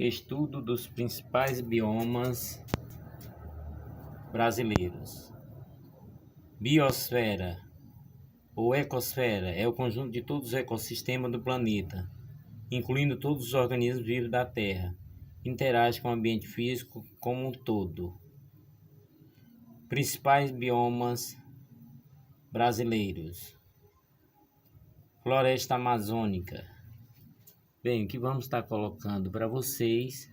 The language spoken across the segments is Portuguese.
Estudo dos principais biomas brasileiros. Biosfera ou ecosfera é o conjunto de todos os ecossistemas do planeta, incluindo todos os organismos vivos da Terra. Interage com o ambiente físico como um todo. Principais biomas brasileiros. Floresta amazônica. Bem, o que vamos estar colocando para vocês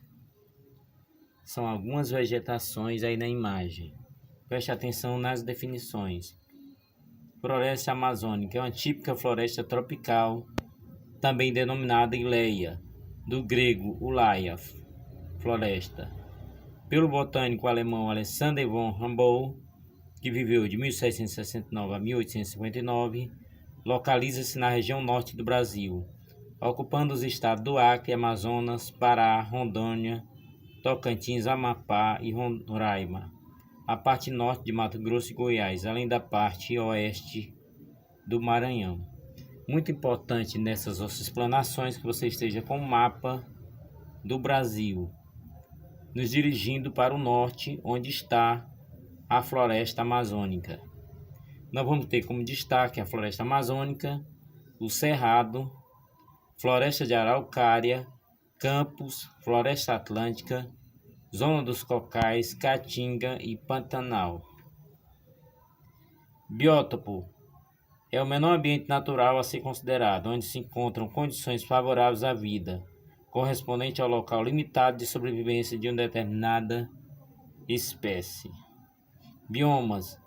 são algumas vegetações aí na imagem. Preste atenção nas definições. Floresta amazônica é uma típica floresta tropical, também denominada ileia, do grego ulaia, floresta. Pelo botânico alemão Alexander von Humboldt, que viveu de 1769 a 1859, localiza-se na região norte do Brasil, ocupando os estados do Acre, Amazonas, Pará, Rondônia, Tocantins, Amapá e Roraima, a parte norte de Mato Grosso e Goiás, além da parte oeste do Maranhão. Muito importante nessas nossas explanações que você esteja com o mapa do Brasil, nos dirigindo para o norte, onde está a floresta amazônica. Nós vamos ter como destaque a floresta amazônica, o Cerrado, floresta de araucária, Campos, floresta atlântica, zona dos cocais, Caatinga e Pantanal. Biótopo é o menor ambiente natural a ser considerado, onde se encontram condições favoráveis à vida, correspondente ao local limitado de sobrevivência de uma determinada espécie. Biomas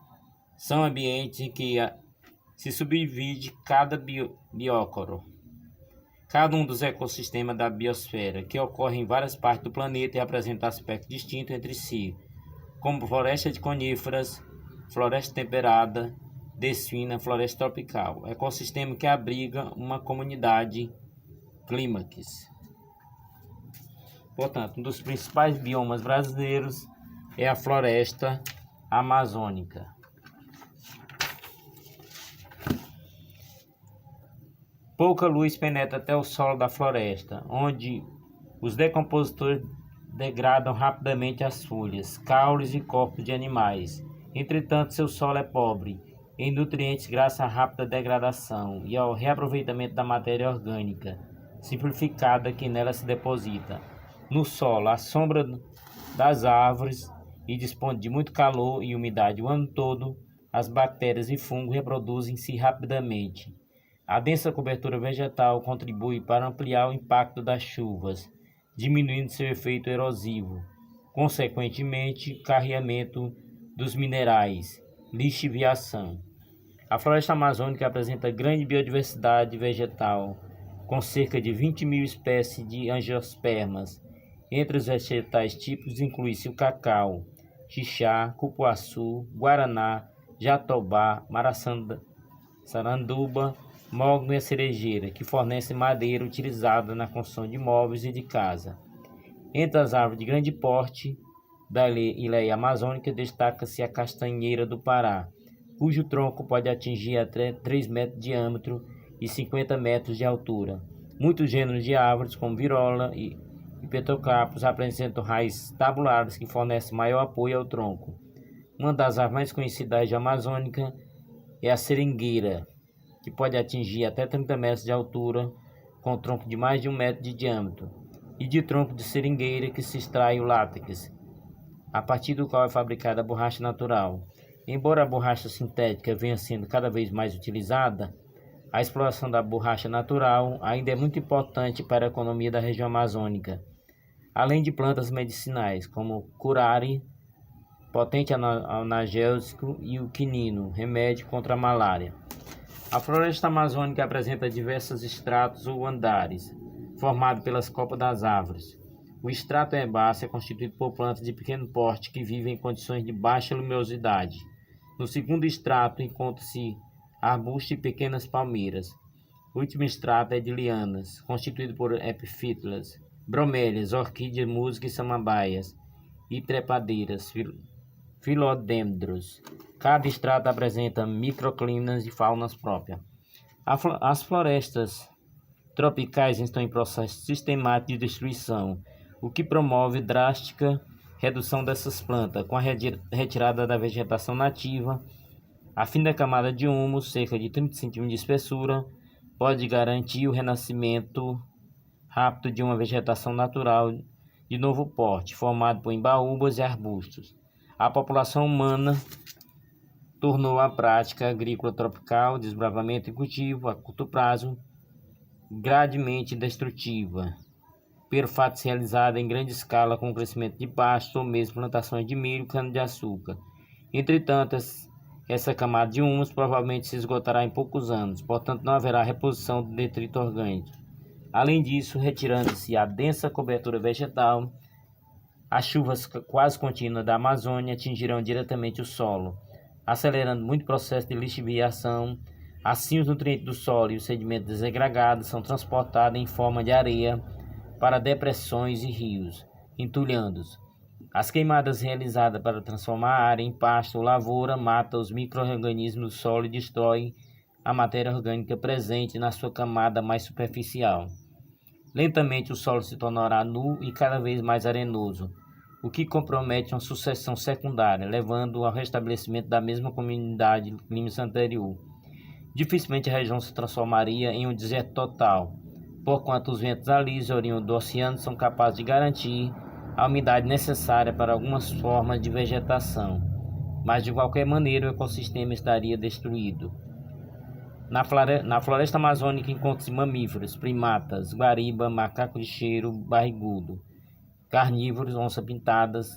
são ambientes em que se subdivide cada biócoro. Cada um dos ecossistemas da biosfera, que ocorre em várias partes do planeta e apresenta aspectos distintos entre si, como floresta de coníferas, floresta temperada, desfina, floresta tropical, ecossistema que abriga uma comunidade clímax. Portanto, um dos principais biomas brasileiros é a floresta amazônica. Pouca luz penetra até o solo da floresta, onde os decompositores degradam rapidamente as folhas, caules e corpos de animais. Entretanto, seu solo é pobre em nutrientes graças à rápida degradação e ao reaproveitamento da matéria orgânica simplificada que nela se deposita. No solo, a sombra das árvores e dispõe de muito calor e umidade o ano todo, as bactérias e fungos reproduzem-se rapidamente. A densa cobertura vegetal contribui para ampliar o impacto das chuvas, diminuindo seu efeito erosivo, consequentemente, carreamento dos minerais, lixiviação. A floresta amazônica apresenta grande biodiversidade vegetal, com cerca de 20.000 espécies de angiospermas. Entre os vegetais típicos inclui-se o cacau, xixá, cupuaçu, guaraná, jatobá, saranduba, mogno e a cerejeira, que fornece madeira utilizada na construção de móveis e de casa. Entre as árvores de grande porte da ileia amazônica destaca-se a castanheira do Pará, cujo tronco pode atingir até 3 metros de diâmetro e 50 metros de altura. Muitos gêneros de árvores, como virola e petocarpos, apresentam raízes tabulares que fornecem maior apoio ao tronco. Uma das árvores mais conhecidas da região amazônica é a seringueira, que pode atingir até 30 metros de altura, com tronco de mais de 1 metro de diâmetro, e de tronco de seringueira que se extrai o látex, a partir do qual é fabricada a borracha natural. Embora a borracha sintética venha sendo cada vez mais utilizada, a exploração da borracha natural ainda é muito importante para a economia da região amazônica, além de plantas medicinais, como o curare, potente analgésico, e o quinino, remédio contra a malária. A floresta amazônica apresenta diversos estratos ou andares, formados pelas copas das árvores. O estrato herbáceo é constituído por plantas de pequeno porte que vivem em condições de baixa luminosidade. No segundo estrato encontram-se arbustos e pequenas palmeiras. O último estrato é de lianas, constituído por epifítulas, bromélias, orquídeas, musgas e samambaias, e trepadeiras, filodendros. Cada estrato apresenta microclimas e faunas próprias. As florestas tropicais estão em processo sistemático de destruição. o que promove drástica redução dessas plantas, com a retirada da vegetação nativa. A fim da camada de humus, cerca de 30 cm de espessura, pode garantir o renascimento rápido de uma vegetação natural de novo porte, formado por embaúbas e arbustos. A população humana tornou a prática agrícola tropical, desbravamento e cultivo a curto prazo, gradualmente destrutiva, pelo fato de ser realizada em grande escala com o crescimento de pastos ou mesmo plantações de milho e cana-de-açúcar. Entretanto, essa camada de humus provavelmente se esgotará em poucos anos, portanto não haverá reposição do detrito orgânico. Além disso, retirando-se a densa cobertura vegetal, as chuvas quase contínuas da Amazônia atingirão diretamente o solo, acelerando muito o processo de lixiviação. Assim, os nutrientes do solo e os sedimentos desagregados são transportados em forma de areia para depressões e rios, entulhando-os. As queimadas realizadas para transformar a área em pasto ou lavoura matam os micro-organismos do solo e destroem a matéria orgânica presente na sua camada mais superficial. Lentamente o solo se tornará nu e cada vez mais arenoso, o que compromete uma sucessão secundária, levando ao restabelecimento da mesma comunidade de climas anterior. Dificilmente a região se transformaria em um deserto total, porquanto os ventos alísios oriundos do oceano são capazes de garantir a umidade necessária para algumas formas de vegetação, mas de qualquer maneira o ecossistema estaria destruído. Na floresta amazônica encontram-se mamíferos, primatas, guariba, macaco de cheiro barrigudo, carnívoros, onça-pintadas,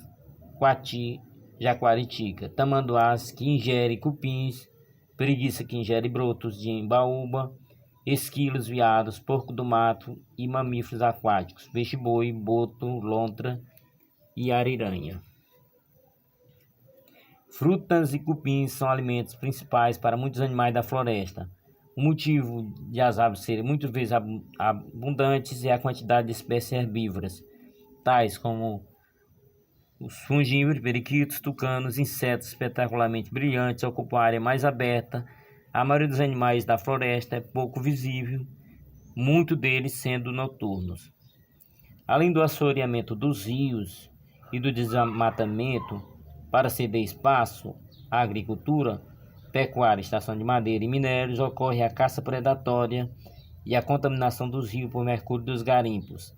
coati, jaguaritica, tamanduás que ingere cupins, preguiça que ingere brotos de embaúba, esquilos, veados, porco do mato e mamíferos aquáticos, peixe-boi, boto, lontra e ariranha. Frutas e cupins são alimentos principais para muitos animais da floresta. O motivo de as aves serem muitas vezes abundantes é a quantidade de espécies herbívoras, tais como os fungívoros, periquitos, tucanos, insetos espetacularmente brilhantes ocupam a área mais aberta. A maioria dos animais da floresta é pouco visível, muitos deles sendo noturnos. Além do assoreamento dos rios e do desmatamento para ceder espaço à agricultura, pecuária, extração de madeira e minérios, ocorre a caça predatória e a contaminação dos rios por mercúrio dos garimpos.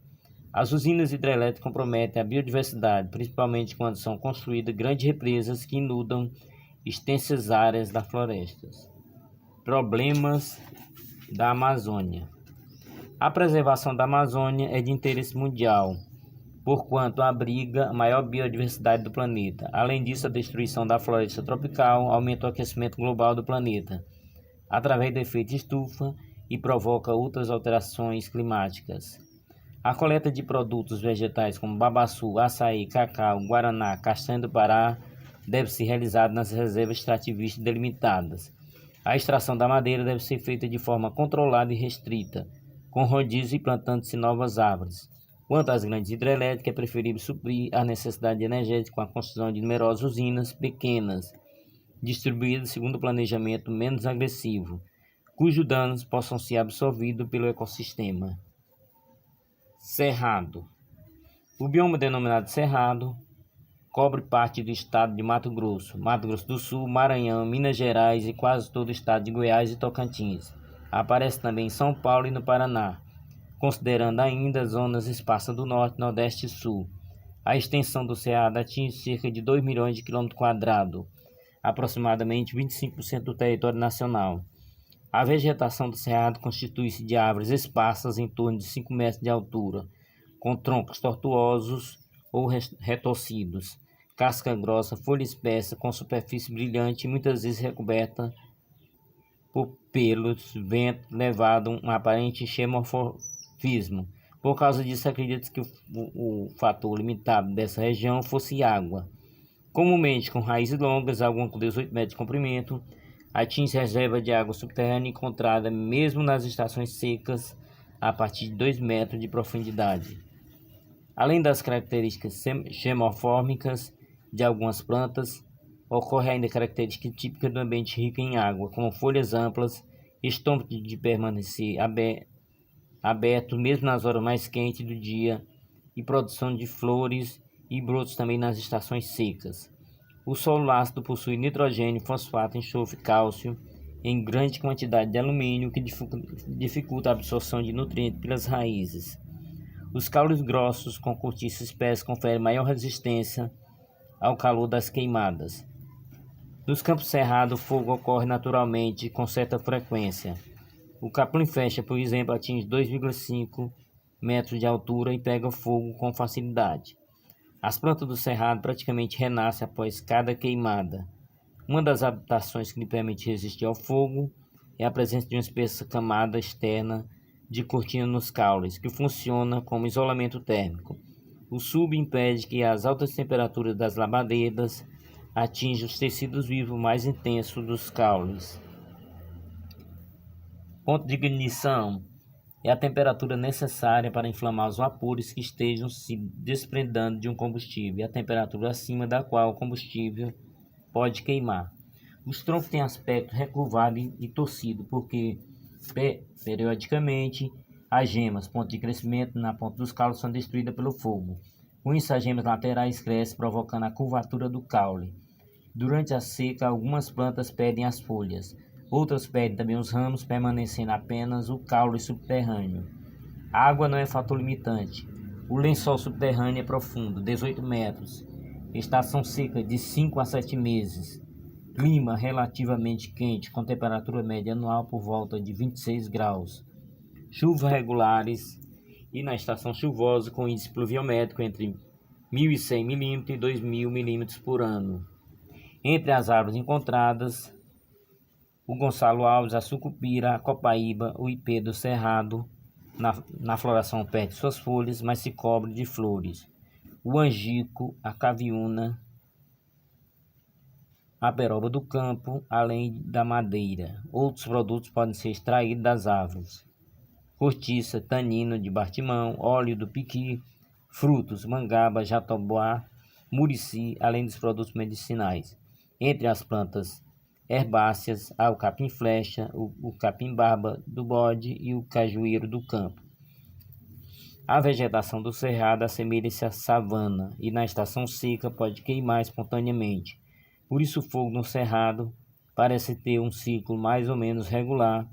As usinas hidrelétricas comprometem a biodiversidade, principalmente quando são construídas grandes represas que inundam extensas áreas das florestas. Problemas da Amazônia. A preservação da Amazônia é de interesse mundial, porquanto abriga a maior biodiversidade do planeta. Além disso, a destruição da floresta tropical aumenta o aquecimento global do planeta, através do efeito estufa, e provoca outras alterações climáticas. A coleta de produtos vegetais como babaçu, açaí, cacau, guaraná, castanha do Pará deve ser realizada nas reservas extrativistas delimitadas. A extração da madeira deve ser feita de forma controlada e restrita, com rodízio e plantando-se novas árvores. Quanto às grandes hidrelétricas, é preferível suprir a necessidade energética com a construção de numerosas usinas pequenas, distribuídas segundo o planejamento menos agressivo, cujos danos possam ser absorvidos pelo ecossistema. Cerrado. O bioma denominado Cerrado cobre parte do estado de Mato Grosso do Sul, Maranhão, Minas Gerais e quase todo o estado de Goiás e Tocantins. Aparece também em São Paulo e no Paraná, considerando ainda zonas esparsas do Norte, Nordeste e Sul. A extensão do Cerrado atinge cerca de 2 milhões de quilômetros quadrados, aproximadamente 25% do território nacional. A vegetação do Cerrado constitui-se de árvores esparsas em torno de 5 metros de altura, com troncos tortuosos ou retorcidos, casca grossa, folha espessa, com superfície brilhante e muitas vezes recoberta por pelos, vento, levado a um aparente xenomorfismo. Por causa disso, acredita-se que o fator limitado dessa região fosse água. Comumente com raízes longas, algumas com 18 metros de comprimento, atinge reserva de água subterrânea encontrada mesmo nas estações secas a partir de 2 metros de profundidade. Além das características xenomórficas de algumas plantas, ocorre ainda característica típica do ambiente rico em água, como folhas amplas, estômago de permanecer aberto mesmo nas horas mais quentes do dia e produção de flores e brotos também nas estações secas. O solo ácido possui nitrogênio, fosfato, enxofre, cálcio em grande quantidade de alumínio que dificulta a absorção de nutrientes pelas raízes. Os caules grossos com cortiça espessa conferem maior resistência ao calor das queimadas. Nos campos cerrados, o fogo ocorre naturalmente com certa frequência. O capim flecha, por exemplo, atinge 2,5 metros de altura e pega fogo com facilidade. As plantas do cerrado praticamente renascem após cada queimada. Uma das adaptações que lhe permite resistir ao fogo é a presença de uma espessa camada externa de cortina nos caules, que funciona como isolamento térmico. O sub impede que as altas temperaturas das labaredas atinjam os tecidos vivos mais intensos dos caules. Ponto de ignição é a temperatura necessária para inflamar os vapores que estejam se desprendendo de um combustível, e a temperatura acima da qual o combustível pode queimar. Os troncos têm aspecto recurvado e torcido, porque periodicamente as gemas, ponto de crescimento na ponta dos caules, são destruídas pelo fogo. Com isso, as gemas laterais crescem, provocando a curvatura do caule. Durante a seca, algumas plantas perdem as folhas. Outras perdem também os ramos, permanecendo apenas o caule subterrâneo. A água não é fator limitante. O lençol subterrâneo é profundo, 18 metros. Estação seca de 5 a 7 meses. Clima relativamente quente, com temperatura média anual por volta de 26 graus. Chuvas regulares e na estação chuvosa com índice pluviométrico entre 1.100 mm e 2.000 mm por ano. Entre as árvores encontradas, o Gonçalo Alves, a sucupira, a copaíba, o ipê do cerrado, na floração perde suas folhas, mas se cobre de flores. O angico, a caviúna, a peroba do campo, além da madeira. Outros produtos podem ser extraídos das árvores. Cortiça, tanino de bartimão, óleo do piqui, frutos, mangaba, jatoboá, murici, além dos produtos medicinais. Entre as plantas herbáceas, há o capim-flecha, o capim-barba do bode e o cajueiro do campo. A vegetação do cerrado assemelha-se à savana e na estação seca pode queimar espontaneamente. Por isso o fogo no cerrado parece ter um ciclo mais ou menos regular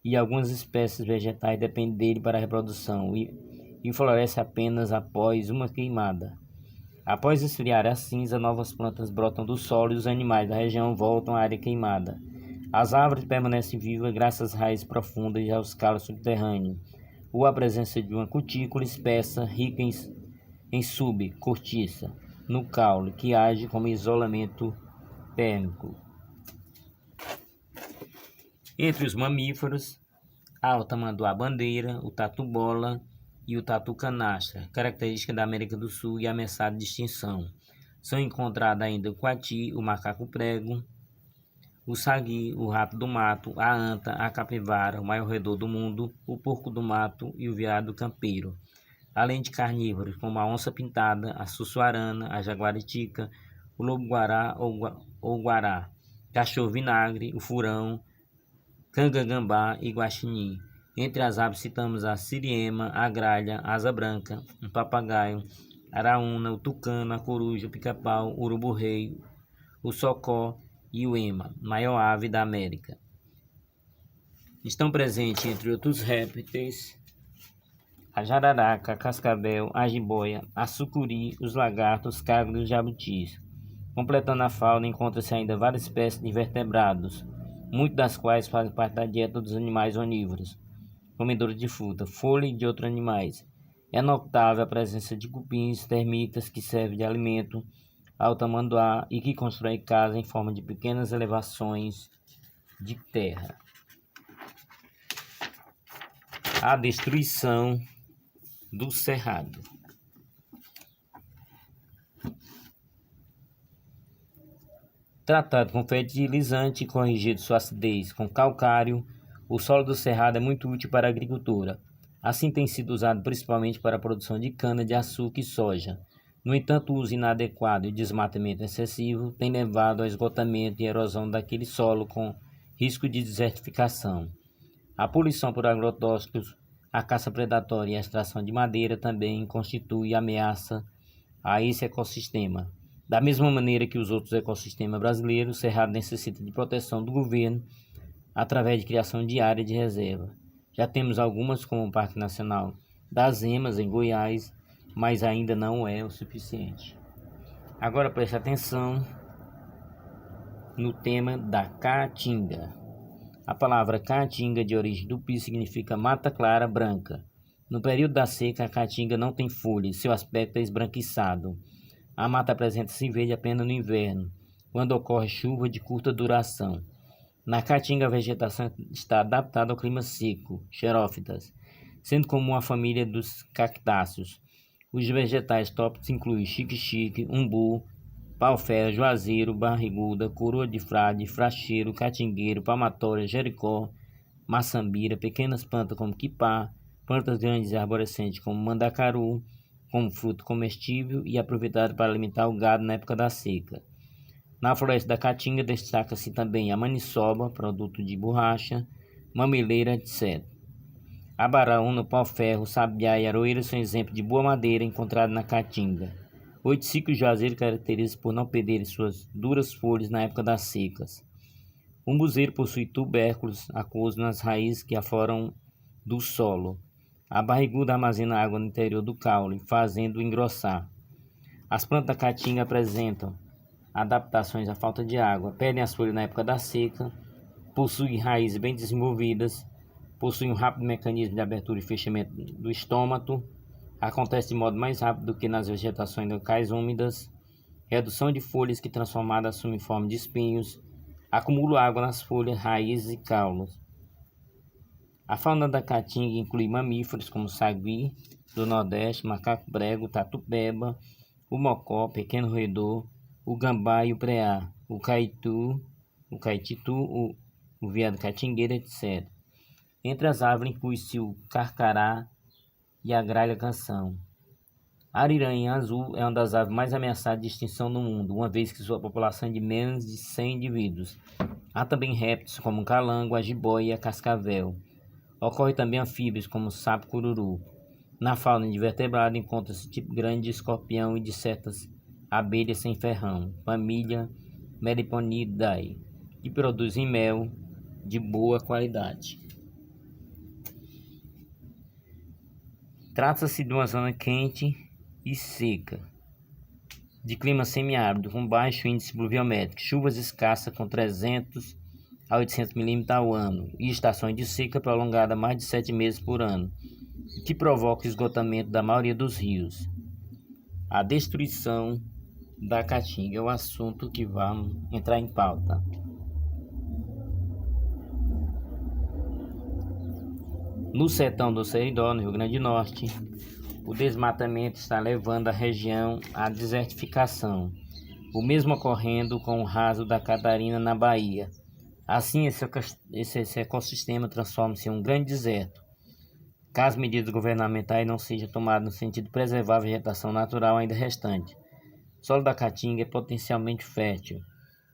e algumas espécies vegetais dependem dele para a reprodução e floresce apenas após uma queimada. Após esfriar a cinza, novas plantas brotam do solo e os animais da região voltam à área queimada. As árvores permanecem vivas graças às raízes profundas e aos calos subterrâneos, ou à presença de uma cutícula espessa rica em subcortiça no caule, que age como isolamento térmico. Entre os mamíferos, há o tamanduá-bandeira, o tatu-bola e o tatu-canastra, característica da América do Sul e ameaçada de extinção. São encontrados ainda o coati, o macaco-prego, o sagui, o rato do mato, a anta, a capivara, o maior roedor do mundo, o porco do mato e o veado campeiro. Além de carnívoros como a onça-pintada, a sussuarana, a jaguaritica, o lobo-guará ou guará, cachorro-vinagre, o furão, canga-gambá e guaxinim. Entre as aves citamos a siriema, a gralha, a asa branca, o papagaio, a araúna, o tucano, a coruja, o pica-pau, o urubu-rei, o socó e o ema, maior ave da América. Estão presentes, entre outros répteis, a jararaca, a cascavel, a jiboia, a sucuri, os lagartos, os cagos e os jabutis. Completando a fauna, encontra-se ainda várias espécies de vertebrados, muitas das quais fazem parte da dieta dos animais onívoros, comedores de fruta, folha e de outros animais. É notável a presença de cupins, termitas que servem de alimento ao tamanduá e que constroem casas em forma de pequenas elevações de terra. A destruição do cerrado. Tratado com fertilizante e corrigido sua acidez com calcário, o solo do cerrado é muito útil para a agricultura. Assim tem sido usado principalmente para a produção de cana-de-açúcar e soja. No entanto, o uso inadequado e desmatamento excessivo tem levado ao esgotamento e erosão daquele solo com risco de desertificação. A poluição por agrotóxicos A caça predatória e a extração de madeira também constitui ameaça a esse ecossistema. Da mesma maneira que os outros ecossistemas brasileiros, o Cerrado necessita de proteção do governo através de criação de área de reserva. Já temos algumas, como o Parque Nacional das Emas, em Goiás, mas ainda não é o suficiente. Agora preste atenção no tema da caatinga. A palavra caatinga, de origem tupi, significa mata clara branca. No período da seca, a caatinga não tem folhas, seu aspecto é esbranquiçado. A mata apresenta-se verde apenas no inverno, quando ocorre chuva de curta duração. Na caatinga, a vegetação está adaptada ao clima seco, xerófitas, sendo comum a família dos cactáceos. Os vegetais tópicos incluem xique-xique, umbu, pau-ferro, juazeiro, barriguda, coroa de frade, fracheiro, catingueiro, palmatória, jericó, maçambira, pequenas plantas como quipá, plantas grandes e arborescentes como mandacaru, como fruto comestível e aproveitado para alimentar o gado na época da seca. Na floresta da caatinga destaca-se também a maniçoba, produto de borracha, mameleira, etc. Abaraúna, pau-ferro, sabiá e aroeira são exemplos de boa madeira encontrada na caatinga. O oiticico juazeiro caracteriza por não perder suas duras folhas na época das secas. O umbuzeiro possui tubérculos aquosos nas raízes que afloram do solo. A barriguda armazena água no interior do caule, fazendo engrossar. As plantas da caatinga apresentam adaptações à falta de água, perdem as folhas na época da seca, possuem raízes bem desenvolvidas, possuem um rápido mecanismo de abertura e fechamento do estômago, acontece de modo mais rápido do que nas vegetações locais úmidas, redução de folhas que transformadas assumem forma de espinhos, acumula água nas folhas, raízes e caules. A fauna da caatinga inclui mamíferos como o sagui do Nordeste, macaco prego, tatu-peba, o mocó, pequeno roedor, o gambá e o preá, o caititu, o veado catingueiro, etc. Entre as árvores inclui-se o carcará e a gralha canção. A ariranha azul é uma das aves mais ameaçadas de extinção no mundo, uma vez que sua população é de menos de 100 indivíduos. Há também répteis como o calango, a jiboia e a cascavel. Ocorre também anfíbios como o sapo-cururu. Na fauna invertebrada encontra-se tipo grande de escorpião e de certas abelhas sem ferrão, família Meliponidae, que produzem mel de boa qualidade. Trata-se de uma zona quente e seca, de clima semiárido, com baixo índice pluviométrico, chuvas escassas com 300 a 800 milímetros ao ano e estações de seca prolongada mais de 7 meses por ano, que provoca o esgotamento da maioria dos rios. A destruição da caatinga é o assunto que vamos entrar em pauta. No sertão do Seridó, no Rio Grande do Norte, o desmatamento está levando a região à desertificação, o mesmo ocorrendo com o raso da Catarina, na Bahia. Assim, esse ecossistema transforma-se em um grande deserto, caso medidas governamentais não sejam tomadas no sentido de preservar a vegetação natural ainda restante. O solo da caatinga é potencialmente fértil,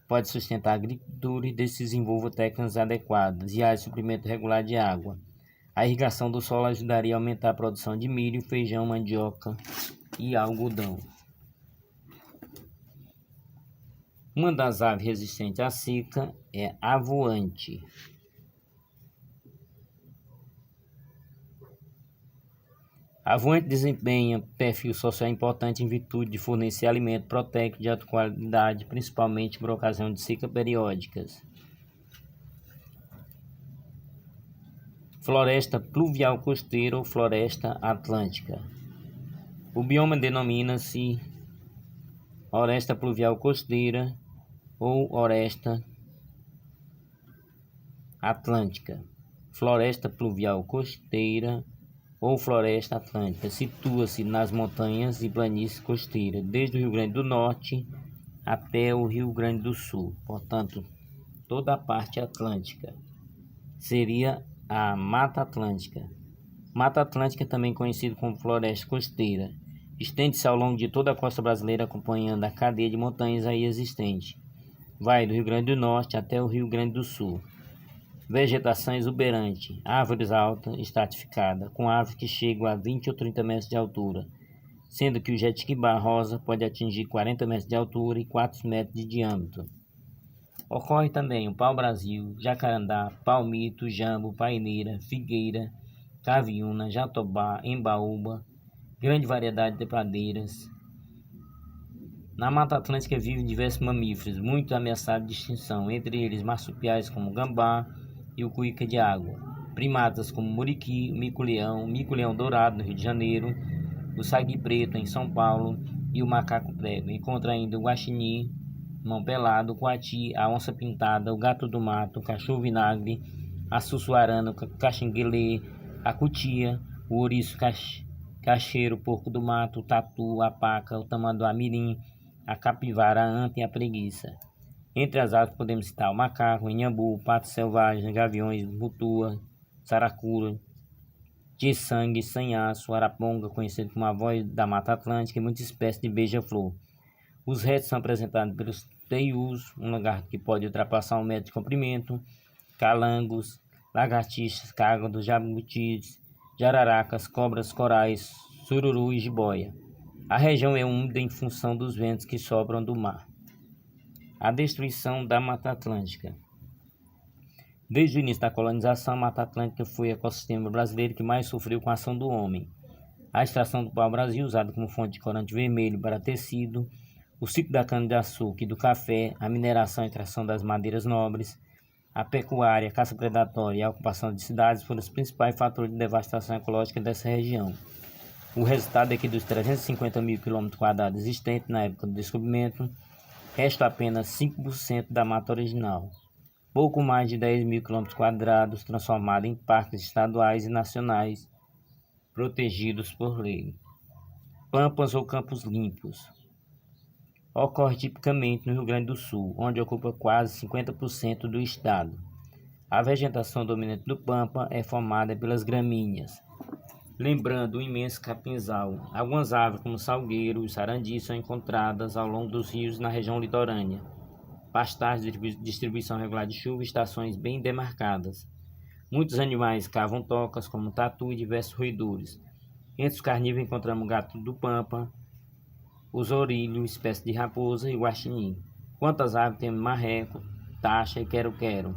pode sustentar a agricultura e desenvolver técnicas adequadas e área de suprimento regular de água. A irrigação do solo ajudaria a aumentar a produção de milho, feijão, mandioca e algodão. Uma das aves resistentes à seca é a voante. A voante desempenha perfil social importante em virtude de fornecer alimento proteico de alta qualidade, principalmente por ocasião de seca periódicas. Floresta pluvial costeira ou floresta atlântica. O bioma denomina-se Oresta pluvial costeira ou Oresta atlântica. Floresta pluvial costeira ou floresta atlântica situa-se nas montanhas e planícies costeiras, desde o Rio Grande do Norte até o Rio Grande do Sul. Portanto, toda a parte atlântica seria a Mata Atlântica. Mata Atlântica, também conhecida como floresta costeira, estende-se ao longo de toda a costa brasileira, acompanhando a cadeia de montanhas aí existente. Vai do Rio Grande do Norte até o Rio Grande do Sul. Vegetação exuberante, árvores altas, estratificada, com árvores que chegam a 20 ou 30 metros de altura, sendo que o jetiquibá rosa pode atingir 40 metros de altura e 4 metros de diâmetro. Ocorre também o pau-brasil, jacarandá, palmito, jambo, paineira, figueira, caviúna, jatobá, embaúba, grande variedade de pradeiras. Na Mata Atlântica vivem diversos mamíferos, muito ameaçados de extinção, entre eles marsupiais como o gambá e o cuíca de água, primatas como o muriqui, o mico-leão dourado no Rio de Janeiro, o sagui preto em São Paulo e o macaco prego. Encontra ainda o guaxinim, mão pelado, o coati, a onça pintada, o gato do mato, o cachorro vinagre, a sussuarana, o caxinguelê, a cutia, o ouriço cacheiro, o porco do mato, o tatu, a paca, o tamanduá mirim, a capivara, a anta e a preguiça. Entre as aves podemos citar o macaco, o inhambu, o pato selvagem, gaviões, mutua, saracura, tiçangue, sanhaço, araponga, conhecido como a voz da Mata Atlântica, e muitas espécies de beija-flor. Os retos são apresentados pelos teius, um lagarto que pode ultrapassar 1 metro de comprimento, calangos, lagartixas, cágados, jabutis, jararacas, cobras, corais, sururu e jiboia. A região é úmida em função dos ventos que sopram do mar. A destruição da Mata Atlântica. Desde o início da colonização, a Mata Atlântica foi o ecossistema brasileiro que mais sofreu com a ação do homem. A extração do pau-brasil, usado como fonte de corante vermelho para tecido, o ciclo da cana-de-açúcar e do café, a mineração e extração das madeiras nobres, a pecuária, a caça predatória e a ocupação de cidades foram os principais fatores de devastação ecológica dessa região. O resultado é que dos 350 mil km² existentes na época do descobrimento, resta apenas 5% da mata original, pouco mais de 10 mil km² transformados em parques estaduais e nacionais protegidos por lei. Pampas ou campos limpos. Ocorre tipicamente no Rio Grande do Sul, onde ocupa quase 50% do estado. A vegetação dominante do Pampa é formada pelas gramíneas, lembrando o imenso capinzal. Algumas árvores como salgueiro e sarandi são encontradas ao longo dos rios na região litorânea. Pastagens de distribuição regular de chuva e estações bem demarcadas. Muitos animais cavam tocas, como tatu e diversos roedores. Entre os carnívoros encontramos o gato do Pampa, o zorilho, espécie de raposa, e o guaxinim. Quanto às aves, temos marreco, taxa e quero-quero.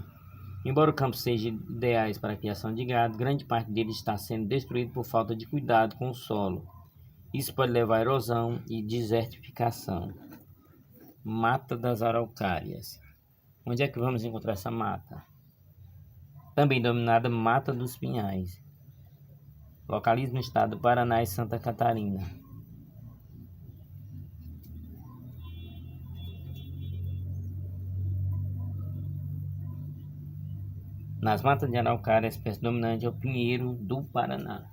Embora o campo seja ideais para a criação de gado, grande parte dele está sendo destruído por falta de cuidado com o solo. Isso pode levar à erosão e desertificação. Mata das Araucárias. Onde é que vamos encontrar essa mata? Também denominada Mata dos Pinhais. Localiza no estado do Paraná e Santa Catarina. Nas matas de araucária, a espécie dominante é o pinheiro do Paraná.